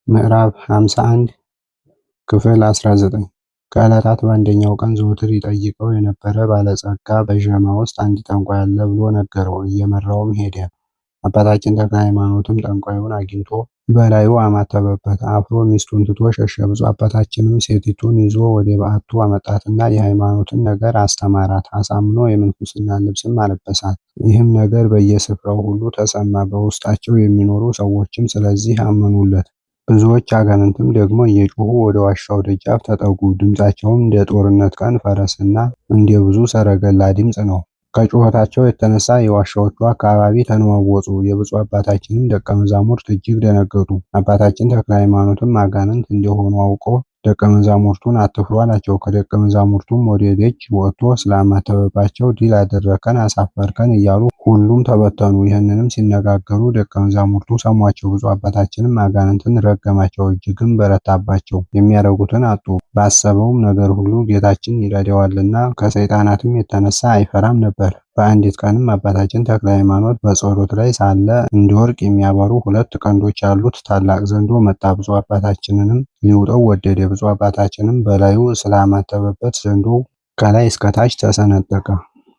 ምዕራፍ 51 ክፍል 19 ከዕለታት በአንደኛው ቀን ዘወትር ይጠይቀው የነበረ ባለጸጋ በዠማ ውስጥ አንድ ጠንቋይ አለ ብሎ ነገረው። እየመራውም ሄደ። አባታችን ተክለ ሃይማኖትም ጠንቋዩን አግኝቶ በላዩ አማተበበት። አፍሮ ሚስቱን ትቶ ሸሸ። ብፁዕ አባታችንም ሴቲቱን ይዞ ወደ በዓቱ አመጣትና የሃይማኖትን ነገር አስተማራት። አሳምኖ የምንኩስናን ልብስም አለበሳት። ይህም ነገር በየስፍራው ሁሉ ተሰማ። በውስጣቸው የሚኖሩ ሰዎችም ስለዚህ አመኑለት። ብዙዎች አጋንንትም ደግሞ እየጮሁ ወደ ዋሻው ደጃፍ ተጠጉ። ድምፃቸውም እንደ ጦርነት ቀን ፈረስና እንደ ብዙ ሰረገላ ድምፅ ነው። ከጩኸታቸው የተነሳ የዋሻዎቹ አካባቢ ተነዋወጹ። የብፁዕ አባታችንም ደቀ መዛሙርት እጅግ ደነገጡ። አባታችን ተክለ ሃይማኖትም አጋንንት እንደሆኑ አውቆ ደቀ መዛሙርቱን አትፍሩ አላቸው። ከደቀ መዛሙርቱም ወደ ደጅ ወጥቶ ስላማተበባቸው ድል አደረከን፣ አሳፈርከን እያሉ ሁሉም ተበተኑ። ይህንንም ሲነጋገሩ ደቀ መዛሙርቱ ሰሟቸው። ብፁዕ አባታችንም አጋንንትን ረገማቸው፣ እጅግም በረታባቸው። የሚያደርጉትን አጡ። ባሰበውም ነገር ሁሉ ጌታችን ይረዳዋልና ከሰይጣናትም የተነሳ አይፈራም ነበር። በአንዲት ቀንም አባታችን ተክለ ሃይማኖት በጸሎት ላይ ሳለ እንደ ወርቅ የሚያበሩ ሁለት ቀንዶች ያሉት ታላቅ ዘንዶ መጣ። ብፁዕ አባታችንንም ሊውጠው ወደደ። ብፁዕ አባታችንም በላዩ ስላማተበበት ዘንዶው ከላይ እስከታች ተሰነጠቀ።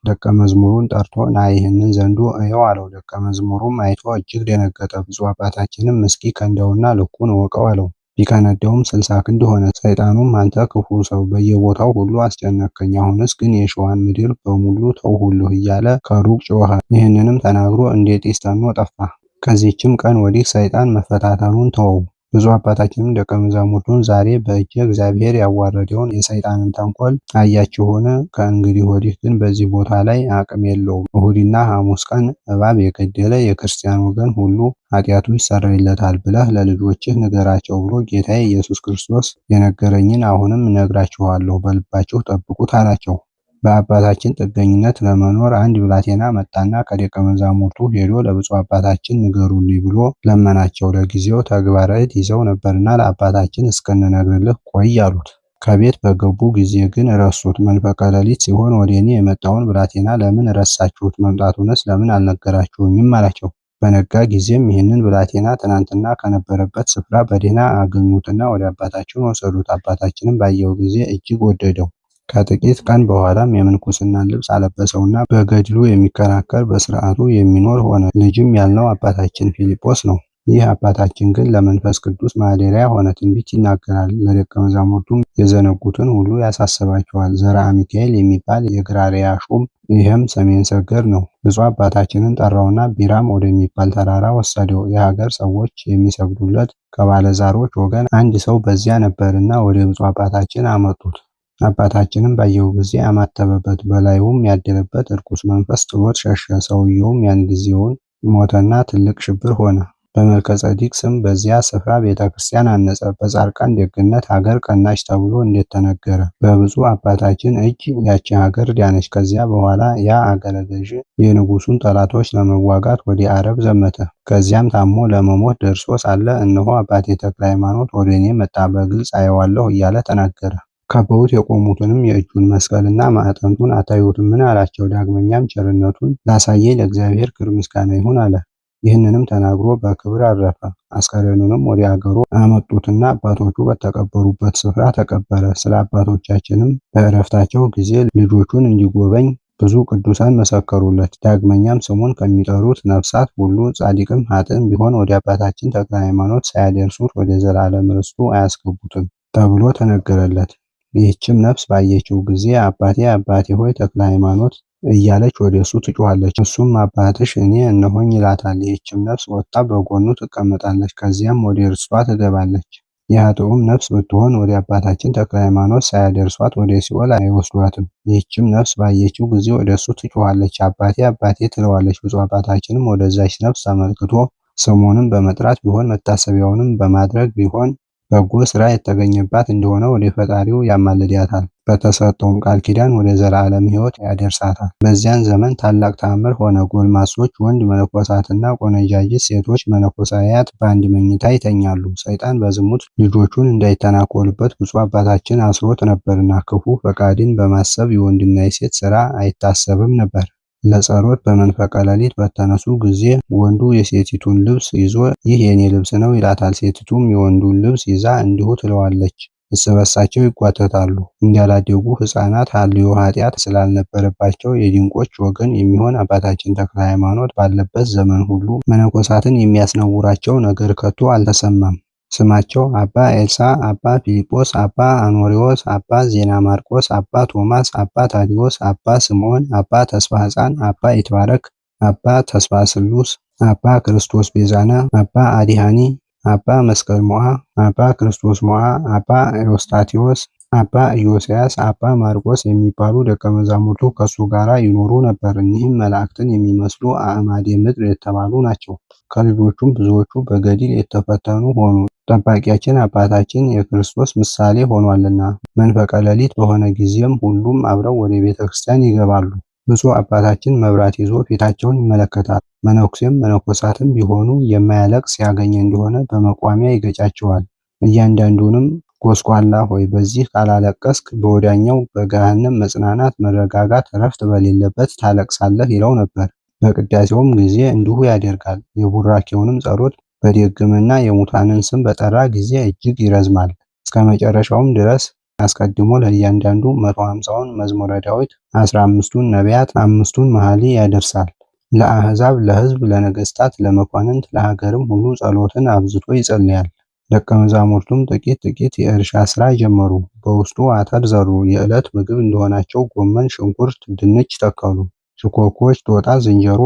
ደቀ መዝሙሩን ጠርቶ ና ይህንን ዘንዶ እየው አለው። ደቀ መዝሙሩም አይቶ እጅግ ደነገጠ። ብፁዕ አባታችንም እስኪ ከንደውና ልኩን እወቀው አለው። ቢከነደውም 60 ክንድ ሆነ። ሰይጣኑም አንተ ክፉ ሰው በየቦታው ሁሉ አስጨነቅከኝ፣ አሁንስ ግን የሸዋን ምድር በሙሉ ተውሁልህ እያለ ከሩቅ ጮኸ። ይህንንም ተናግሮ እንደ ጢስ ተኖ ጠፋ። ከዚህችም ቀን ወዲህ ሰይጣን መፈታተኑን ተወው። ብፁዕ አባታችንም ደቀ መዛሙርቱን ዛሬ በእጀ እግዚአብሔር ያዋረደውን የሰይጣንን ተንኮል አያችሁን? ከእንግዲህ ወዲህ ግን በዚህ ቦታ ላይ አቅም የለውም። እሁድና ሐሙስ ቀን እባብ የገደለ የክርስቲያን ወገን ሁሉ ኃጢአቱ ይሰረይለታል ብለህ ለልጆችህ ንገራቸው ብሎ ጌታዬ ኢየሱስ ክርስቶስ የነገረኝን አሁንም እነግራችኋለሁ፣ በልባችሁ ጠብቁት አላቸው። በአባታችን ጥገኝነት ለመኖር አንድ ብላቴና መጣና ከደቀ መዛሙርቱ ሄዶ ለብፁዕ አባታችን ንገሩልኝ ብሎ ለመናቸው። ለጊዜው ተግባረ እድ ይዘው ነበርና ለአባታችን እስክንነግርልህ ቆይ አሉት። ከቤት በገቡ ጊዜ ግን ረሱት። መንፈቀ ሌሊት ሲሆን ወደ እኔ የመጣውን ብላቴና ለምን ረሳችሁት? መምጣቱንስ ለምን አልነገራችሁኝም? አላቸው። በነጋ ጊዜም ይህንን ብላቴና ትናንትና ከነበረበት ስፍራ በደህና አገኙትና ወደ አባታችን ወሰዱት። አባታችንም ባየው ጊዜ እጅግ ወደደው። ከጥቂት ቀን በኋላም የምንኩስናን ልብስ አለበሰውና በገድሉ የሚከራከር በስርዓቱ የሚኖር ሆነ። ልጅም ያልነው አባታችን ፊልጶስ ነው። ይህ አባታችን ግን ለመንፈስ ቅዱስ ማደሪያ ሆነ። ትንቢት ይናገራል፣ ለደቀ መዛሙርቱም የዘነጉትን ሁሉ ያሳስባቸዋል። ዘርአ ሚካኤል የሚባል የግራርያ ሹም፣ ይህም ሰሜን ሰገር ነው። ብፁዕ አባታችንን ጠራውና ቢራም ወደሚባል ተራራ ወሰደው። የሀገር ሰዎች የሚሰግዱለት ከባለዛሮች ወገን አንድ ሰው በዚያ ነበርና ወደ ብፁዕ አባታችን አመጡት። አባታችንም ባየው ጊዜ አማተበበት። በላዩም ያደረበት እርኩስ መንፈስ ጥሎት ሸሸ። ሰውየውም ያን ጊዜውን ሞተና ትልቅ ሽብር ሆነ። በመልከ ጼዴቅ ስም በዚያ ስፍራ ቤተ ክርስቲያን አነጸ። በጻድቃን ደግነት ሀገር ቀናች ተብሎ እንደተነገረ በብፁዕ አባታችን እጅ ያቺ ሀገር ዳነች። ከዚያ በኋላ ያ አገረ ገዥ የንጉሱን ጠላቶች ለመዋጋት ወደ አረብ ዘመተ። ከዚያም ታሞ ለመሞት ደርሶ ሳለ እነሆ አባቴ ተክለ ሃይማኖት ወደ እኔ መጣ፣ በግልጽ አየዋለሁ እያለ ተናገረ። ከበውት የቆሙትንም የእጁን መስቀልና ማዕጠንቱን አታዩትምን? አላቸው። ዳግመኛም ቸርነቱን ላሳየኝ ለእግዚአብሔር ክብር ምስጋና ይሁን አለ። ይህንንም ተናግሮ በክብር አረፈ። አስከሬኑንም ወደ አገሩ አመጡትና አባቶቹ በተቀበሩበት ስፍራ ተቀበረ። ስለ አባቶቻችንም በዕረፍታቸው ጊዜ ልጆቹን እንዲጎበኝ ብዙ ቅዱሳን መሰከሩለት። ዳግመኛም ስሙን ከሚጠሩት ነፍሳት ሁሉ ጻድቅም ኃጥእም ቢሆን ወደ አባታችን ተክለ ሃይማኖት ሳያደርሱት ወደ ዘላለም ርስቱ አያስገቡትም ተብሎ ተነገረለት። ይህችም ነፍስ ባየችው ጊዜ አባቴ አባቴ ሆይ ተክለ ሃይማኖት እያለች ወደ እሱ ትጮኻለች። እሱም አባትሽ እኔ እነሆኝ ይላታል። ይህችም ነፍስ ወጥታ በጎኑ ትቀመጣለች። ከዚያም ወደ እርሷ ትገባለች። የኃጥኡም ነፍስ ብትሆን ወደ አባታችን ተክለ ሃይማኖት ሳያደርሷት ወደ ሲኦል አይወስዷትም። ይህችም ነፍስ ባየችው ጊዜ ወደ እሱ ትጮኻለች፣ አባቴ አባቴ ትለዋለች። ብፁዕ አባታችንም ወደዛች ነፍስ ተመልክቶ ስሙንም በመጥራት ቢሆን መታሰቢያውንም በማድረግ ቢሆን በጎ ስራ የተገኘባት እንደሆነ ወደ ፈጣሪው ያማልዳታል። በተሰጠውም ቃል ኪዳን ወደ ዘላለም ሕይወት ያደርሳታል። በዚያን ዘመን ታላቅ ተአምር ሆነ። ጎልማሶች ወንድ መነኮሳትና ቆነጃጅት ሴቶች መነኮሳያት በአንድ መኝታ ይተኛሉ። ሰይጣን በዝሙት ልጆቹን እንዳይተናኮልበት ብፁዕ አባታችን አስሮት ነበርና ክፉ ፈቃድን በማሰብ የወንድና የሴት ስራ አይታሰብም ነበር። ለጸሎት በመንፈቀ ሌሊት በተነሱ ጊዜ ወንዱ የሴቲቱን ልብስ ይዞ ይህ የኔ ልብስ ነው ይላታል። ሴቲቱም የወንዱን ልብስ ይዛ እንዲሁ ትለዋለች። እርስ በርሳቸው ይጓተታሉ። እንዳላደጉ ሕፃናት ሐልዮ ኃጢአት ስላልነበረባቸው የድንቆች ወገን የሚሆን አባታችን ተክለ ሃይማኖት ባለበት ዘመን ሁሉ መነኮሳትን የሚያስነውራቸው ነገር ከቶ አልተሰማም። ስማቸው አባ ኤልሳ፣ አባ ፊልጶስ፣ አባ አኖሪዎስ፣ አባ ዜና ማርቆስ፣ አባ ቶማስ፣ አባ ታዲዮስ፣ አባ ስምዖን፣ አባ ተስፋ ሕፃን፣ አባ ይትባረክ፣ አባ ተስፋ ስሉስ፣ አባ ክርስቶስ ቤዛነ፣ አባ አዲሃኒ፣ አባ መስቀል ሞዓ፣ አባ ክርስቶስ ሞዓ፣ አባ ኤዎስጣቴዎስ፣ አባ ኢዮስያስ፣ አባ ማርቆስ የሚባሉ ደቀ መዛሙርቱ ከሱ ጋር ይኖሩ ነበር። እኒህም መላእክትን የሚመስሉ አዕማደ ምድር የተባሉ ናቸው። ከልጆቹም ብዙዎቹ በገድል የተፈተኑ ሆኑ። ጠባቂያችን አባታችን የክርስቶስ ምሳሌ ሆኗልና። መንፈቀ ሌሊት በሆነ ጊዜም ሁሉም አብረው ወደ ቤተ ክርስቲያን ይገባሉ። ብፁዕ አባታችን መብራት ይዞ ፊታቸውን ይመለከታል። መነኩሴም መነኮሳትም ቢሆኑ የማያለቅስ ያገኘ እንደሆነ በመቋሚያ ይገጫቸዋል። እያንዳንዱንም ጎስቋላ ሆይ በዚህ ካላለቀስክ በወዲያኛው በገሃነም መጽናናት፣ መረጋጋት፣ እረፍት በሌለበት ታለቅሳለህ ይለው ነበር። በቅዳሴውም ጊዜ እንዲሁ ያደርጋል። የቡራኬውንም ጸሎት በደገመና የሙታንን ስም በጠራ ጊዜ እጅግ ይረዝማል። እስከ መጨረሻውም ድረስ አስቀድሞ ለእያንዳንዱ 150ውን መዝሙረ ዳዊት፣ 15ቱን ነቢያት፣ 5ቱን መኃልይ ያደርሳል። ለአሕዛብ፣ ለሕዝብ፣ ለነገሥታት፣ ለመኳንንት፣ ለሀገርም ሁሉ ጸሎትን አብዝቶ ይጸልያል። ደቀ መዛሙርቱም ጥቂት ጥቂት የእርሻ ሥራ ጀመሩ። በውስጡ አተር ዘሩ። የዕለት ምግብ እንደሆናቸው ጎመን፣ ሽንኩርት፣ ድንች ተከሉ። ሽኮኮች፣ ጦጣ፣ ዝንጀሮ፣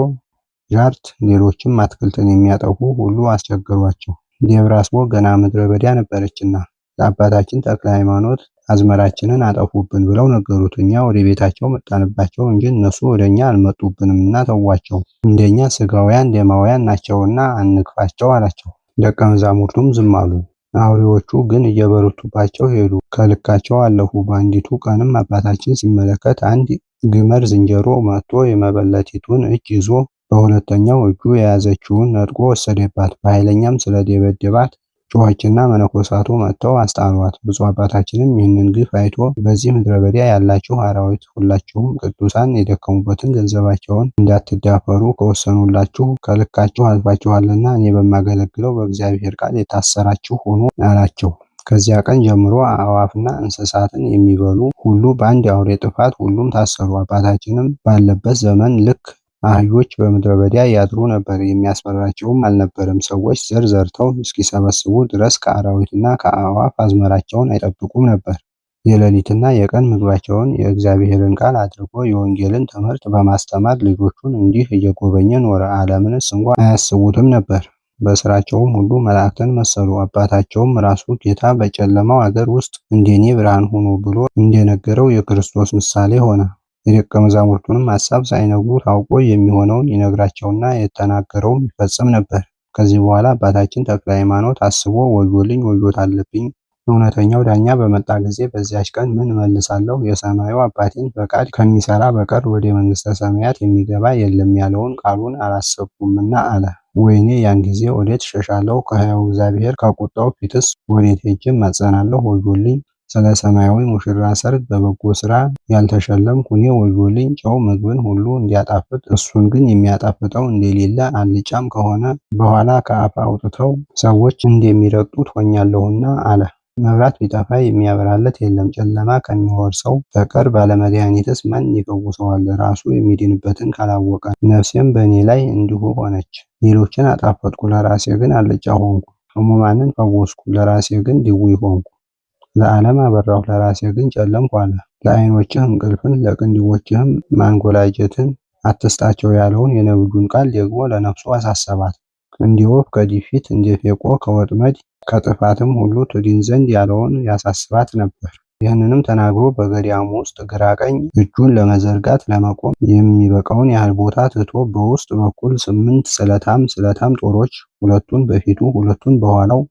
ጃርት፣ ሌሎችም አትክልትን የሚያጠፉ ሁሉ አስቸገሯቸው። ደብረ አስቦ ገና ምድረ በዳ ነበረችና ለአባታችን ተክለ ሃይማኖት አዝመራችንን አጠፉብን ብለው ነገሩት። እኛ ወደ ቤታቸው መጣንባቸው እንጂ እነሱ ወደ እኛ አልመጡብንምና ተዋቸው። እንደኛ ሥጋውያን ደማውያን ናቸውና አንክፋቸው አላቸው። ደቀ መዛሙርቱም ዝም አሉ። አውሬዎቹ ግን እየበረቱባቸው ሄዱ፣ ከልካቸው አለፉ። በአንዲቱ ቀንም አባታችን ሲመለከት አንድ ግመል ዝንጀሮ መጥቶ የመበለቲቱን እጅ ይዞ በሁለተኛው እጁ የያዘችውን ነጥቆ ወሰደባት። በኃይለኛም ስለደበደባት ጮኸችና መነኮሳቱ መጥተው አስጣሏት። ብፁዕ አባታችንም ይህንን ግፍ አይቶ በዚህ ምድረ በዳ ያላችሁ አራዊት ሁላችሁም ቅዱሳን የደከሙበትን ገንዘባቸውን እንዳትዳፈሩ ከወሰኑላችሁ ከልካችሁ አልፋችኋልና እኔ በማገለግለው በእግዚአብሔር ቃል የታሰራችሁ ሁኑ አላቸው። ከዚያ ቀን ጀምሮ አዕዋፍና እንስሳትን የሚበሉ ሁሉ በአንድ አውሬ ጥፋት ሁሉም ታሰሩ። አባታችንም ባለበት ዘመን ልክ አህዮች በምድረ በዳ ያድሩ ነበር፣ የሚያስፈራቸውም አልነበረም። ሰዎች ዘር ዘርተው እስኪሰበስቡ ድረስ ከአራዊትና ከአዕዋፍ አዝመራቸውን አይጠብቁም ነበር። የሌሊትና የቀን ምግባቸውን የእግዚአብሔርን ቃል አድርጎ የወንጌልን ትምህርት በማስተማር ልጆቹን እንዲህ እየጎበኘ ኖረ። ዓለምንስ እንኳ አያስቡትም ነበር። በስራቸውም ሁሉ መላእክትን መሰሉ። አባታቸውም ራሱ ጌታ በጨለማው አገር ውስጥ እንደኔ ብርሃን ሁኑ ብሎ እንደነገረው የክርስቶስ ምሳሌ ሆነ። የደቀ መዛሙርቱንም ሐሳብ ሳይነግሩ ታውቆ የሚሆነውን ይነግራቸውና የተናገረውም ይፈጽም ነበር። ከዚህ በኋላ አባታችን ተክለ ሃይማኖት አስቦ ወዮልኝ ወዮት አለብኝ፣ እውነተኛው ዳኛ በመጣ ጊዜ በዚያች ቀን ምን እመልሳለሁ? የሰማዩ አባቴን ፈቃድ ከሚሰራ በቀር ወደ መንግሥተ ሰማያት የሚገባ የለም ያለውን ቃሉን አላሰብኩምና አለ። ወይኔ ያን ጊዜ ወዴት እሸሻለሁ? ከሕያው እግዚአብሔር ከቁጣው ፊትስ ወዴት ሄጄ እማጸናለሁ? ወዮልኝ! ስለ ሰማያዊ ሙሽራ ሰርግ በበጎ ሥራ ያልተሸለምኩ እኔ ወዮልኝ! ጨው ምግብን ሁሉ እንዲያጣፍጥ እሱን ግን የሚያጣፍጠው እንደሌለ አልጫም ከሆነ በኋላ ከአፍ አውጥተው ሰዎች እንደሚረግጡት ሆኛለሁና አለ። መብራት ቢጠፋ የሚያበራለት የለም። ጨለማ ከሚወርሰው በቀር ባለመድኃኒትስ ማን ይፈውሰዋል? ራሱ የሚድንበትን ካላወቀ። ነፍሴም በእኔ ላይ እንዲሁ ሆነች። ሌሎችን አጣፈጥኩ፣ ለራሴ ግን አልጫ ሆንኩ። ሕሙማንን ፈወስኩ፣ ለራሴ ግን ድውይ ሆንኩ። ለዓለም አበራሁ፣ ለራሴ ግን ጨለምኩ አለ። ለዓይኖችህ እንቅልፍን ለቅንድቦችህም ማንጎላጀትን አትስጣቸው ያለውን የነቢዩን ቃል ደግሞ ለነፍሱ አሳሰባት። እንደ ወፍ ከድፊት እንደ ፌቆ ከወጥመድ ከጥፋትም ሁሉ ትድን ዘንድ ያለውን ያሳስባት ነበር። ይህንንም ተናግሮ በገዳሙ ውስጥ ግራ ቀኝ እጁን ለመዘርጋት ለመቆም የሚበቃውን ያህል ቦታ ትቶ በውስጥ በኩል 8 ስለታም ጦሮች፣ ሁለቱን በፊቱ ሁለቱን በኋላው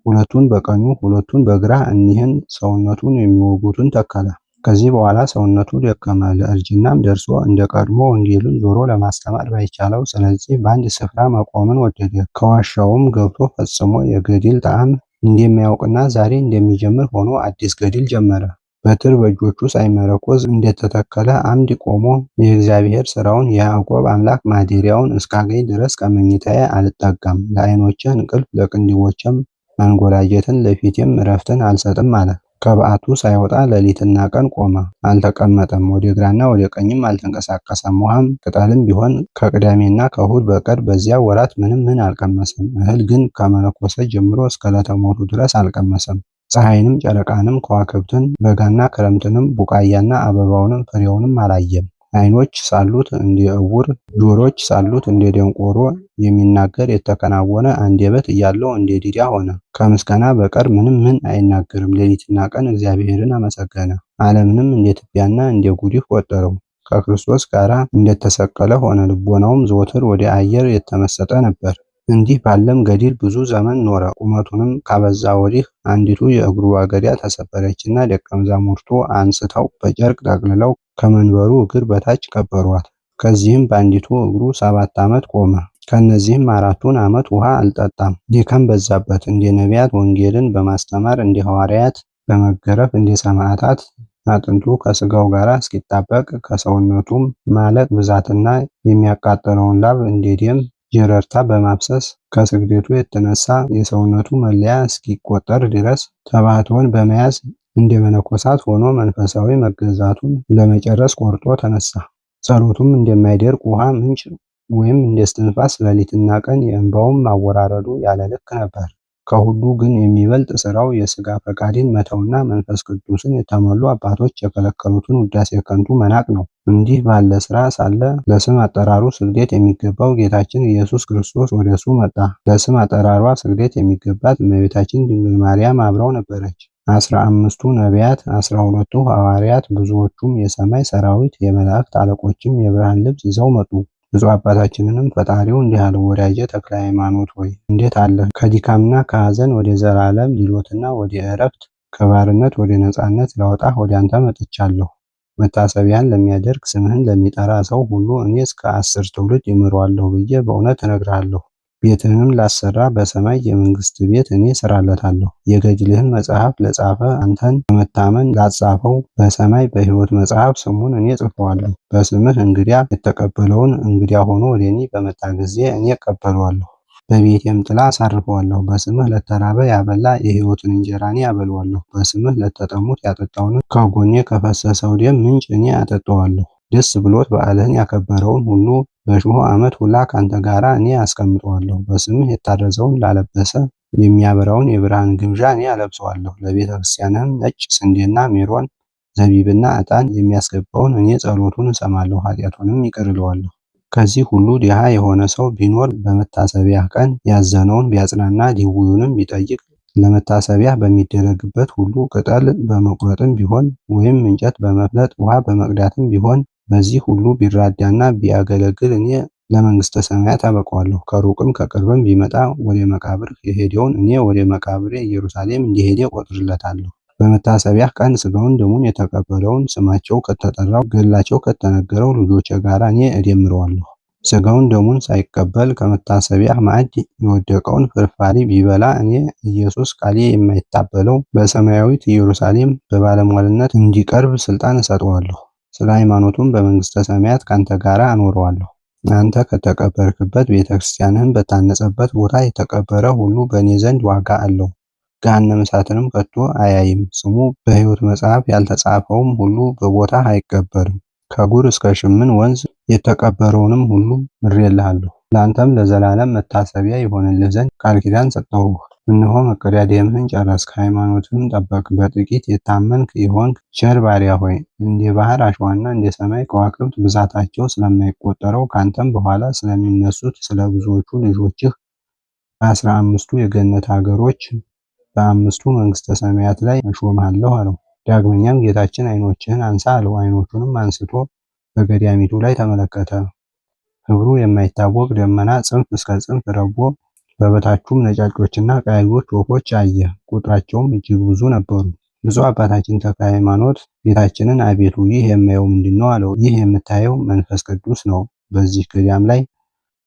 ሁለቱን በቀኙ ሁለቱን በግራ እኒህን ሰውነቱን የሚወጉትን ተከለ። ከዚህ በኋላ ሰውነቱ ደከመ፣ ለእርጅናም ደርሶ እንደ ቀድሞ ወንጌልን ዞሮ ለማስተማር ባይቻለው፣ ስለዚህ በአንድ ስፍራ መቆምን ወደደ። ከዋሻውም ገብቶ ፈጽሞ የገድል ጣዕም እንደሚያውቅና ዛሬ እንደሚጀምር ሆኖ አዲስ ገድል ጀመረ። በትር በእጆቹ ሳይመረኮዝ እንደተተከለ አምድ ቆሞ የእግዚአብሔር ሥራውን የያዕቆብ አምላክ ማደሪያውን እስካገኝ ድረስ ከመኝታዬ አልጠጋም። ለዓይኖቼ እንቅልፍ ለቅንድቦቼም ማንጎላጀትን ለፊቴም ዕረፍትን አልሰጥም አለ። ከበዓቱ ሳይወጣ ሌሊትና ቀን ቆመ፣ አልተቀመጠም። ወደ ግራና ወደ ቀኝም አልተንቀሳቀሰም። ውሃም ቅጠልም ቢሆን ከቅዳሜና ከእሁድ በቀር በዚያ ወራት ምንም አልቀመሰም። እህል ግን ከመነኮሰ ጀምሮ እስከ ዕለተ ሞቱ ድረስ አልቀመሰም። ፀሐይንም ጨረቃንም ከዋክብትን በጋና ክረምትንም ቡቃያና አበባውንም ፍሬውንም አላየም። ዓይኖች ሳሉት እንደ ዕውር፣ ጆሮች ሳሉት እንደ ደንቆሮ፣ የሚናገር የተከናወነ አንደበት እያለው እንደ ዲዳ ሆነ። ከምስጋና በቀር ምን አይናገርም። ሌሊትና ቀን እግዚአብሔርን አመሰገነ። ዓለምንም እንደ ትቢያና እንደ ጉዲፍ ቆጠረው። ከክርስቶስ ጋር እንደተሰቀለ ሆነ። ልቦናውም ዘወትር ወደ አየር የተመሰጠ ነበር። እንዲህ ባለም ገድል ብዙ ዘመን ኖረ። ቁመቱንም ካበዛ ወዲህ አንዲቱ የእግሩ አገዳ ተሰበረችና ደቀ መዛሙርቱ አንስተው በጨርቅ ጠቅልለው ከመንበሩ እግር በታች ቀበሯት። ከዚህም በአንዲቱ እግሩ 7 ዓመት ቆመ። ከነዚህም 4ቱን ዓመት ውሃ አልጠጣም። ድካም በዛበት። እንደ ነቢያት ወንጌልን በማስተማር እንደ ሐዋርያት በመገረፍ እንደ ሰማዕታት አጥንቱ ከስጋው ጋር እስኪጣበቅ ከሰውነቱም ማለቅ ብዛትና የሚያቃጥለውን ላብ እንደ ደም ጀረርታ በማፍሰስ ከስግደቱ የተነሳ የሰውነቱ መለያ እስኪቆጠር ድረስ ተባሕቶን በመያዝ እንደ መነኮሳት ሆኖ መንፈሳዊ መገዛቱን ለመጨረስ ቆርጦ ተነሳ። ጸሎቱም እንደማይደርቅ ውሃ ምንጭ ወይም እንደ እስትንፋስ ሌሊትና ቀን፣ የእንባውም ማወራረዱ ያለ ልክ ነበር። ከሁሉ ግን የሚበልጥ ሥራው የሥጋ ፈቃድን መተውና መንፈስ ቅዱስን የተሞሉ አባቶች የከለከሉትን ውዳሴ ከንቱ መናቅ ነው። እንዲህ ባለ ሥራ ሳለ ለስም አጠራሩ ስግደት የሚገባው ጌታችን ኢየሱስ ክርስቶስ ወደ እሱ መጣ። ለስም አጠራሯ ስግደት የሚገባት እመቤታችን ድንግል ማርያም አብራው ነበረች። 15ቱ ነቢያት፣ 12ቱ ሐዋርያት፣ ብዙዎቹም የሰማይ ሰራዊት፣ የመላእክት አለቆችም የብርሃን ልብስ ይዘው መጡ። ብፁዕ አባታችንንም ፈጣሪው እንዲህ አለው፣ ወዳጄ ተክለ ሃይማኖት ሆይ እንዴት አለህ? ከድካምና ከሐዘን ወደ ዘላለም ድሎትና ወደ ዕረፍት፣ ከባርነት ወደ ነፃነት ላወጣህ ወደ አንተ መጥቻለሁ። መታሰቢያን ለሚያደርግ ስምህን ለሚጠራ ሰው ሁሉ እኔ እስከ 10 ትውልድ እምረዋለሁ ብዬ በእውነት እነግርሃለሁ። ቤትህንም ላሰራ በሰማይ የመንግስት ቤት እኔ እሰራለታለሁ። የገድልህን መጽሐፍ ለጻፈ አንተን በመታመን ላጻፈው በሰማይ በሕይወት መጽሐፍ ስሙን እኔ ጽፈዋለሁ። በስምህ እንግዲያ የተቀበለውን እንግዲያ ሆኖ ወደ እኔ በመጣ ጊዜ እኔ እቀበለዋለሁ፣ በቤቴም ጥላ አሳርፈዋለሁ። በስምህ ለተራበ ያበላ የሕይወትን እንጀራ እኔ አበለዋለሁ። በስምህ ለተጠሙት ያጠጣውን ከጎኔ ከፈሰሰው ደም ምንጭ እኔ አጠጣዋለሁ። ደስ ብሎት በዓልህን ያከበረውን ሁሉ በ1000 ዓመት ሁላ ካንተ ጋር እኔ አስቀምጠዋለሁ። በስምህ የታረዘውን ላለበሰ የሚያበራውን የብርሃን ግምጃ እኔ አለብሰዋለሁ። ለቤተ ክርስቲያንህም ነጭ ስንዴና ሜሮን ዘቢብና ዕጣን የሚያስገባውን እኔ ጸሎቱን እሰማለሁ፣ ኃጢአቱንም ይቅር እለዋለሁ። ከዚህ ሁሉ ድሃ የሆነ ሰው ቢኖር በመታሰቢያ ቀን ያዘነውን ቢያጽናና ድውዩንም ቢጠይቅ ለመታሰቢያ በሚደረግበት ሁሉ ቅጠል በመቁረጥም ቢሆን ወይም እንጨት በመፍለጥ ውሃ በመቅዳትም ቢሆን በዚህ ሁሉ ቢራዳና ቢያገለግል እኔ ለመንግሥተ ሰማያት አበቀዋለሁ። ከሩቅም ከቅርብም ቢመጣ ወደ መቃብር የሄደውን እኔ ወደ መቃብሬ ኢየሩሳሌም እንደሄደ እቆጥርለታለሁ። በመታሰቢያ ቀን ሥጋውን ደሙን የተቀበለውን ስማቸው ከተጠራው ገድላቸው ከተነገረው ልጆቼ ጋር እኔ እደምረዋለሁ። ሥጋውን ደሙን ሳይቀበል ከመታሰቢያ ማዕድ የወደቀውን ፍርፋሪ ቢበላ እኔ ኢየሱስ ቃሌ የማይታበለው በሰማያዊት ኢየሩሳሌም በባለሟልነት እንዲቀርብ ሥልጣን እሰጠዋለሁ። ስለ ሃይማኖቱም በመንግሥተ ሰማያት ካንተ ጋር አኖረዋለሁ። አንተ ከተቀበርክበት ቤተ ክርስቲያንህም በታነጸበት ቦታ የተቀበረ ሁሉ በእኔ ዘንድ ዋጋ አለው። ገሃነመ እሳትንም ከቶ አያይም። ስሙ በሕይወት መጽሐፍ ያልተጻፈውም ሁሉ በቦታ አይቀበርም። ከጉር እስከ ሽምን ወንዝ የተቀበረውንም ሁሉ ምሬልሃለሁ። ለአንተም ለዘላለም መታሰቢያ ይሆንልህ ዘንድ ቃል ኪዳን ሰጠሁህ። እነሆ መቀዳደምህን ጨረስክ፣ ሃይማኖትህን ጠበቅ። በጥቂት የታመንክ የሆንክ ቸር ባሪያ ሆይ እንደ ባህር አሸዋና እንደ ሰማይ ከዋክብት ብዛታቸው ስለማይቆጠረው ካንተም በኋላ ስለሚነሱት ስለ ብዙዎቹ ልጆችህ በ15ቱ የገነት ሀገሮች በ5ቱ መንግሥተ ሰማያት ላይ እሾምሃለሁ አለው። ዳግመኛም ጌታችን ዓይኖችህን አንሳ አለው። ዓይኖቹንም አንስቶ በገዳሚቱ ላይ ተመለከተ። ሕብሩ የማይታወቅ ደመና ጽንፍ እስከ ጽንፍ ረቦ በበታቹም ነጫጮችና ቀያዮች ወፎች አየ። ቁጥራቸውም እጅግ ብዙ ነበሩ። ብፁዕ አባታችን ተክለ ሃይማኖት ጌታችንን አቤቱ ይህ የማየው ምንድን ነው አለው። ይህ የምታየው መንፈስ ቅዱስ ነው። በዚህ ገዳም ላይ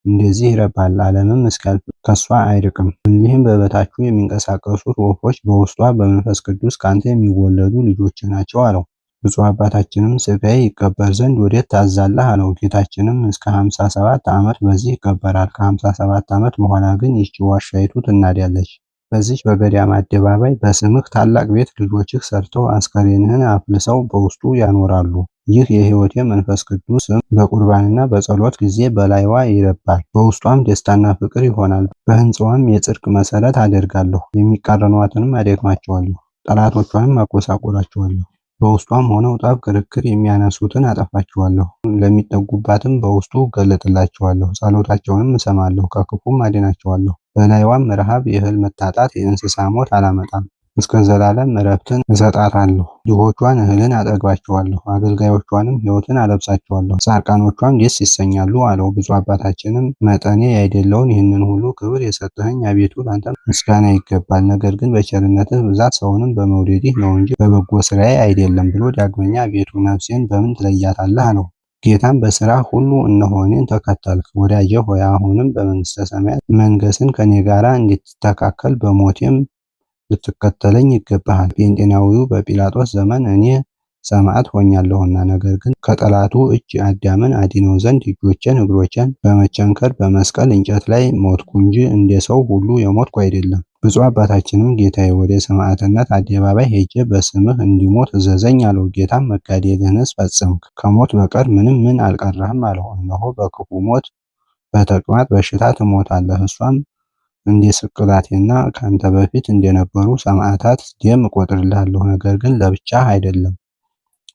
እንደዚህ ይረባል፣ ዓለምም እስኪያልፍ ከሷ አይርቅም። እሊህም በበታቹ የሚንቀሳቀሱት ወፎች በውስጧ በመንፈስ ቅዱስ ካንተ የሚወለዱ ልጆች ናቸው አለው። ብፁዕ አባታችንም ሥጋዬ ይቀበር ዘንድ ወዴት ታዛለህ አለው። ጌታችንም እስከ 57 ዓመት በዚህ ይቀበራል። ከ57 ዓመት በኋላ ግን ይህች ዋሻይቱ ትናዳለች። በዚች በገዳም አደባባይ በስምህ ታላቅ ቤት ልጆችህ ሰርተው አስከሬንህን አፍልሰው በውስጡ ያኖራሉ። ይህ የሕይወቴ መንፈስ ቅዱስ ስም በቁርባንና በጸሎት ጊዜ በላይዋ ይረባል። በውስጧም ደስታና ፍቅር ይሆናል። በሕንፃዋም የጽድቅ መሠረት አደርጋለሁ። የሚቃረኗትንም አደክማቸዋለሁ፣ ጠላቶቿንም አጎሳቆላቸዋለሁ። በውስጧም ሆነው ጠብ ክርክር የሚያነሱትን አጠፋቸዋለሁ። ለሚጠጉባትም በውስጡ እገለጥላቸዋለሁ። ጸሎታቸውንም እሰማለሁ፣ ከክፉም አድናቸዋለሁ። በላይዋም ረሃብ፣ የእህል መታጣት፣ የእንስሳ ሞት አላመጣም። እስከ ዘላለም ዕረፍትን እሰጣታለሁ። ድሆቿን እህልን አጠግባቸዋለሁ፣ አገልጋዮቿንም ሕይወትን አለብሳቸዋለሁ። ጻድቃኖቿም ደስ ይሰኛሉ አለው። ብፁዕ አባታችንም መጠኔ ያይደለውን ይህንን ሁሉ ክብር የሰጠኸኝ አቤቱ ላንተ ምስጋና ይገባል። ነገር ግን በቸርነትህ ብዛት ሰውንም በመውደድህ ነው እንጂ በበጎ ስራዬ አይደለም ብሎ ዳግመኛ አቤቱ ነፍሴን በምን ትለያታለህ አለው። ጌታም በሥራ ሁሉ እነሆ እኔን ተከተልክ፣ ወዳጄ ሆይ አሁንም በመንግሥተ ሰማያት መንገሥን ከኔ ጋራ እንድትተካከል በሞቴም ልትከተለኝ ይገባሃል። ጴንጤናዊው በጲላጦስ ዘመን እኔ ሰማዕት ሆኛለሁና፣ ነገር ግን ከጠላቱ እጅ አዳምን አድነው ዘንድ እጆቼን እግሮቼን በመቸንከር በመስቀል እንጨት ላይ ሞትኩ እንጂ እንደ ሰው ሁሉ የሞትኩ አይደለም። ብፁዕ አባታችንም ጌታዬ ወደ ሰማዕትነት አደባባይ ሄጄ በስምህ እንዲሞት እዘዘኝ አለው። ጌታም መጋደልህንስ ፈጸምክ፣ ከሞት በቀር ምን አልቀረህም አለው። እነሆ በክፉ ሞት በተቅማጥ በሽታ ትሞታለህ። እሷም እንደ ስቅላቴና ካንተ በፊት እንደነበሩ ሰማዕታት ደም እቆጥርልሃለሁ፣ ነገር ግን ለብቻህ አይደለም።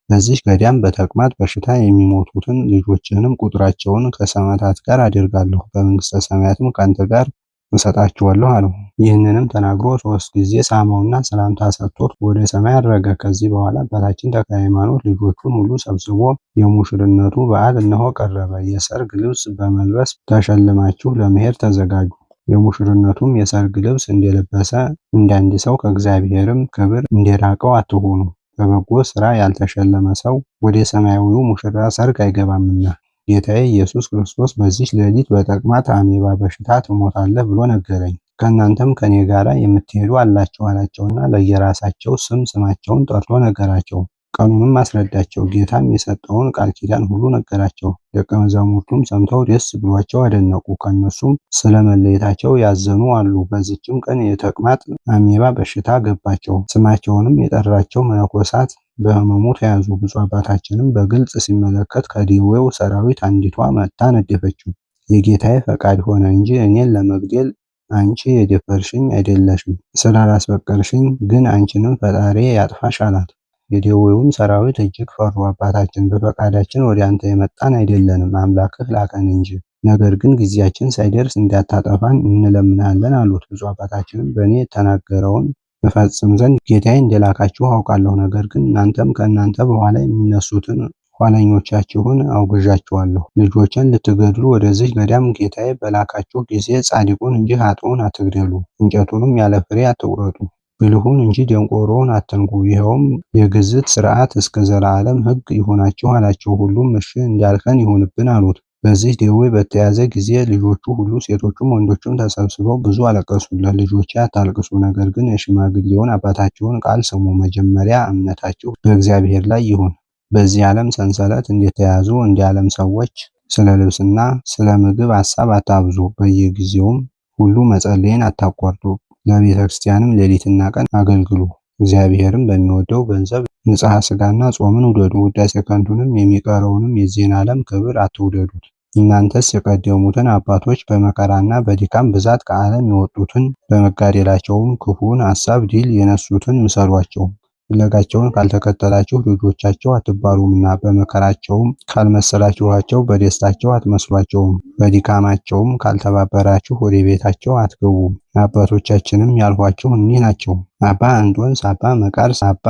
በዚህ ገዳም በተቅማጥ በሽታ የሚሞቱትን ልጆችህንም ቁጥራቸውን ከሰማዕታት ጋር አደርጋለሁ፣ በመንግሥተ ሰማያትም ካንተ ጋር እሰጣቸዋለሁ አለው። ይህንንም ተናግሮ 3 ጊዜ ሳመውና ሰላምታ ሰጥቶት ወደ ሰማይ አረገ። ከዚህ በኋላ አባታችን ተክለ ሃይማኖት ልጆቹን ሁሉ ሰብስቦ የሙሽርነቱ በዓል እነሆ ቀረበ፣ የሰርግ ልብስ በመልበስ ተሸልማችሁ ለመሄድ ተዘጋጁ። የሙሽርነቱም የሰርግ ልብስ እንደለበሰ እንዳንድ ሰው ከእግዚአብሔርም ክብር እንደራቀው አትሁኑ። በበጎ ሥራ ያልተሸለመ ሰው ወደ ሰማያዊው ሙሽራ ሰርግ አይገባምና። ጌታዬ ኢየሱስ ክርስቶስ በዚች ሌሊት በተቅማጥ አሜባ በሽታ ትሞታለህ ብሎ ነገረኝ። ከእናንተም ከኔ ጋራ የምትሄዱ አላቸውና ለየራሳቸው ስማቸውን ጠርቶ ነገራቸው። ቀኑንም አስረዳቸው። ጌታም የሰጠውን ቃል ኪዳን ሁሉ ነገራቸው። ደቀ መዛሙርቱም ሰምተው ደስ ብሏቸው አደነቁ። ከእነሱም ስለመለየታቸው ያዘኑ አሉ። በዚችም ቀን የተቅማጥ አሜባ በሽታ ገባቸው። ስማቸውንም የጠራቸው መነኮሳት በሕመሙ ተያዙ። ብፁዕ አባታችንም በግልጽ ሲመለከት ከደዌው ሰራዊት አንዲቷ መጥታ ነደፈችው። የጌታዬ ፈቃድ ሆነ እንጂ እኔን ለመግደል አንቺ የደፈርሽኝ አይደለሽም። ስላላስፈቀድሽኝ ግን አንቺንም ፈጣሪዬ ያጥፋሽ አላት። የደዌውም ሰራዊት እጅግ ፈሩ። አባታችን በፈቃዳችን ወደ አንተ የመጣን አይደለንም፣ አምላክህ ላከን እንጂ። ነገር ግን ጊዜያችን ሳይደርስ እንዳታጠፋን እንለምናለን አሉት። ብፁዕ አባታችንም በእኔ የተናገረውን እፈጽም ዘንድ ጌታዬ እንደላካችሁ አውቃለሁ። ነገር ግን እናንተም ከእናንተ በኋላ የሚነሱትን ኋለኞቻችሁን አውግዣችኋለሁ። ልጆችን ልትገድሉ ወደዚህ ገዳም ጌታዬ በላካችሁ ጊዜ ጻድቁን እንጂ ኃጥኡን አትግደሉ፣ እንጨቱንም ያለ ፍሬ አትቁረጡ፣ ብልሁን እንጂ ደንቆሮውን አትንኩ። ይኸውም የግዝት ሥርዓት እስከ ዘላለም ሕግ ይሆናችሁ አላቸው። ሁሉም እሺ እንዳልከን ይሁንብን አሉት። በዚህ ደዌ በተያዘ ጊዜ ልጆቹ ሁሉ ሴቶቹም ወንዶቹም ተሰብስበው ብዙ አለቀሱለት። ልጆቼ አታልቅሱ፣ ነገር ግን የሽማግሌውን አባታችሁን ቃል ስሙ። መጀመሪያ እምነታችሁ በእግዚአብሔር ላይ ይሁን። በዚህ ዓለም ሰንሰለት እንደተያዙ እንደ ዓለም ሰዎች ስለ ልብስና ስለ ምግብ ሐሳብ አታብዙ። በየጊዜውም ሁሉ መጸለይን አታቋርጡ። ለቤተ ክርስቲያንም ሌሊትና ቀን አገልግሉ። እግዚአብሔርም በሚወደው ገንዘብ ንጽሐ ሥጋና ጾምን ውደዱ። ውዳሴ ከንቱንም የሚቀረውንም የዚህን ዓለም ክብር አትውደዱት። እናንተስ የቀደሙትን አባቶች በመከራና በድካም ብዛት ከዓለም የወጡትን በመጋደላቸውም ክፉን ሐሳብ ድል የነሱትን ምሰሏቸው። ፍለጋቸውን ካልተከተላችሁ ልጆቻቸው አትባሉምና፣ በመከራቸውም ካልመሰላችኋቸው በደስታቸው አትመስሏቸውም። በድካማቸውም ካልተባበራችሁ ወደ ቤታቸው አትገቡም። አባቶቻችንም ያልኋቸው እኒህ ናቸው፦ አባ እንጦንስ፣ አባ መቃርስ፣ አባ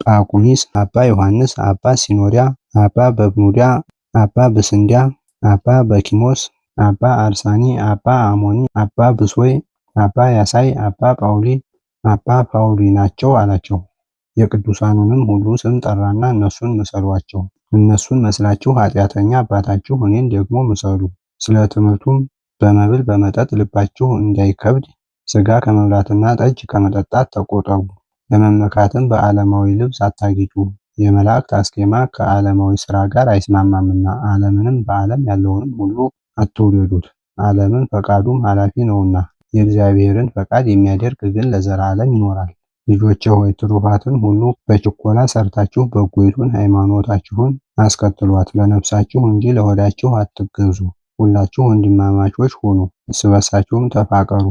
ጳቁሚስ፣ አባ ዮሐንስ፣ አባ ሲኖዳ፣ አባ በብኑዳ፣ አባ ብስንዳ፣ አባ በኪሞስ፣ አባ አርሳኒ፣ አባ አሞኒ፣ አባ ብሶይ፣ አባ ያሳይ፣ አባ ጳውሊ፣ አባ ፓውሊ ናቸው አላቸው። የቅዱሳኑንም ሁሉ ስም ጠራና እነሱን ምሰሏቸው። እነሱን መስላችሁ ኃጢአተኛ አባታችሁ እኔን ደግሞ ምሰሉ። ስለ ትምህርቱም በመብል በመጠጥ ልባችሁ እንዳይከብድ ሥጋ ከመብላትና ጠጅ ከመጠጣት ተቆጠቡ። ለመመካትም በዓለማዊ ልብስ አታጊጡ። የመላእክት አስኬማ ከዓለማዊ ሥራ ጋር አይስማማምና፣ ዓለምንም በዓለም ያለውንም ሁሉ አትውደዱት። ዓለምን ፈቃዱም ኃላፊ ነውና፣ የእግዚአብሔርን ፈቃድ የሚያደርግ ግን ለዘላለም ይኖራል። ልጆቼ ሆይ ትሩፋትን ሁሉ በችኮላ ሰርታችሁ በጎይቱን ሃይማኖታችሁን አስከትሏት። ለነፍሳችሁ እንጂ ለሆዳችሁ አትገዙ። ሁላችሁ ወንድማማቾች ሁኑ፣ እርስ በርሳችሁም ተፋቀሩ።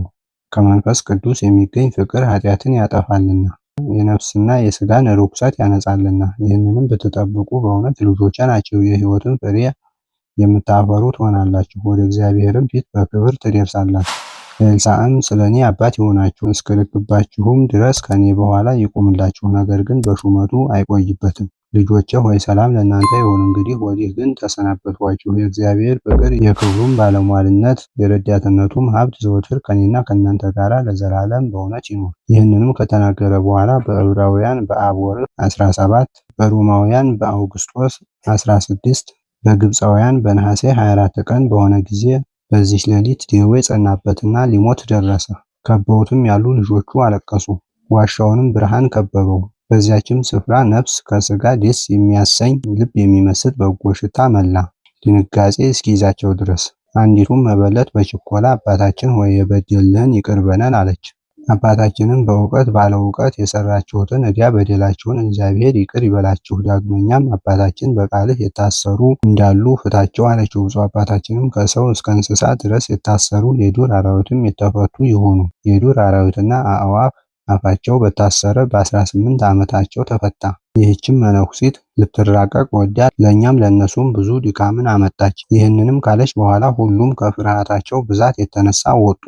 ከመንፈስ ቅዱስ የሚገኝ ፍቅር ኃጢአትን ያጠፋልና የነፍስና የሥጋን ርኩሰት ያነጻልና። ይህንንም ብትጠብቁ በእውነት ልጆቼ ናችሁ፣ የሕይወትን ፍሬ የምታፈሩ ትሆናላችሁ፣ ወደ እግዚአብሔርም ፊት በክብር ትደርሳላችሁ። ኤልሳዕም ስለ እኔ አባት ይሆናችሁ እስክልክባችሁም ድረስ ከእኔ በኋላ ይቁምላችሁ፣ ነገር ግን በሹመቱ አይቆይበትም። ልጆቼ ሆይ ሰላም ለእናንተ ይሁን። እንግዲህ ወዲህ ግን ተሰናበትኋችሁ። የእግዚአብሔር ፍቅር የክብሩም ባለሟልነት የረዳትነቱም ሀብት ዘወትር ከእኔና ከእናንተ ጋር ለዘላለም በእውነት ይኑር። ይህንንም ከተናገረ በኋላ በዕብራውያን በአብ ወር 17 በሮማውያን በአውግስጦስ 16 በግብፃውያን በነሐሴ 24 ቀን በሆነ ጊዜ በዚህች ሌሊት ደዌ ጸናበትና ሊሞት ደረሰ። ከበውትም ያሉ ልጆቹ አለቀሱ። ዋሻውንም ብርሃን ከበበው። በዚያችም ስፍራ ነፍስ ከሥጋ ደስ የሚያሰኝ ልብ የሚመስጥ በጎ ሽታ መላ፣ ድንጋጼ እስኪይዛቸው ድረስ። አንዲቱም መበለት በችኮላ አባታችን ሆይ የበደልንህን ይቅር በለን አለች። አባታችንም በእውቀት ባለ እውቀት የሰራችሁትን ዕዳ በደላችሁን እግዚአብሔር ይቅር ይበላችሁ። ዳግመኛም አባታችን በቃልህ የታሰሩ እንዳሉ ፍታቸው አለችው። ብፁዕ አባታችንም ከሰው እስከ እንስሳ ድረስ የታሰሩ የዱር አራዊትም የተፈቱ ይሁኑ። የዱር አራዊትና አዕዋፍ አፋቸው በታሰረ በ18 ዓመታቸው ተፈታ። ይህችም መነኩሲት ልትራቀቅ ወዳ ለእኛም ለእነሱም ብዙ ድካምን አመጣች። ይህንንም ካለች በኋላ ሁሉም ከፍርሃታቸው ብዛት የተነሳ ወጡ።